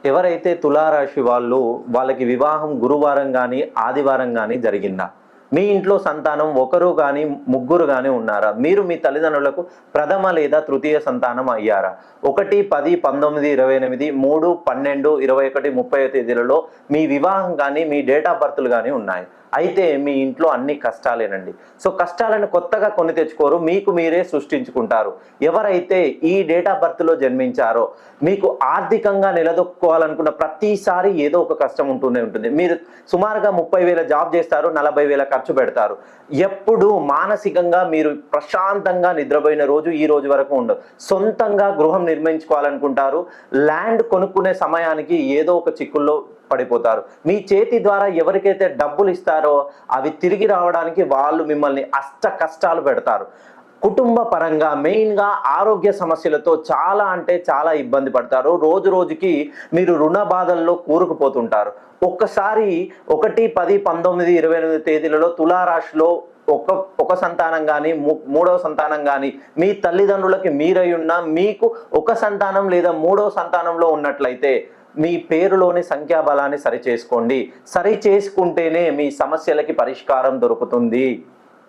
ఎవరైతే తులారాశి వాళ్ళకి వివాహం గురువారం కానీ ఆదివారం కానీ జరిగిందా? మీ ఇంట్లో సంతానం ఒకరు కానీ ముగ్గురు కానీ ఉన్నారా? మీరు మీ తల్లిదండ్రులకు ప్రథమ లేదా తృతీయ సంతానం అయ్యారా? 1, 10, 19, 28, 3, 12, 21, 30 తేదీలలో మీ వివాహం కానీ మీ డేట్ ఆఫ్ బర్త్లు కానీ ఉన్నాయి. అయితే మీ ఇంట్లో అన్ని కష్టాలేనండి. సో కష్టాలను కొత్తగా కొని తెచ్చుకోరు, మీకు మీరే సృష్టించుకుంటారు. ఎవరైతే ఈ డేట్ ఆఫ్ బర్త్లో జన్మించారో మీకు ఆర్థికంగా నిలదొక్కుకోవాలనుకున్న ప్రతిసారి ఏదో ఒక కష్టం ఉంటూనే ఉంటుంది. మీరు సుమారుగా 30,000 జాబ్ చేస్తారు, 40,000 ఖర్చు పెడతారు. ఎప్పుడు మానసికంగా మీరు ప్రశాంతంగా నిద్రపోయిన రోజు ఈ రోజు వరకు ఉండదు. సొంతంగా గృహం నిర్మించుకోవాలనుకుంటారు, ల్యాండ్ కొనుక్కునే సమయానికి ఏదో ఒక చిక్కుల్లో పడిపోతారు. మీ చేతి ద్వారా ఎవరికైతే డబ్బులు ఇస్తారో అవి తిరిగి రావడానికి వాళ్ళు మిమ్మల్ని అష్ట కష్టాలు పెడతారు. కుటుంబ పరంగా మెయిన్గా ఆరోగ్య సమస్యలతో చాలా అంటే చాలా ఇబ్బంది పడతారు. రోజు రోజుకి మీరు రుణ బాధల్లో కూరుకుపోతుంటారు. ఒక్కసారి 1, 10, 19, 28 తేదీలలో తులారాశిలో ఒక సంతానం కానీ మూడవ సంతానం కానీ మీ తల్లిదండ్రులకి మీరై ఉన్న మీకు ఒక సంతానం లేదా మూడవ సంతానంలో ఉన్నట్లయితే మీ పేరులోని సంఖ్యాబలాన్ని సరిచేసుకోండి. సరి చేసుకుంటేనే మీ సమస్యలకి పరిష్కారం దొరుకుతుంది.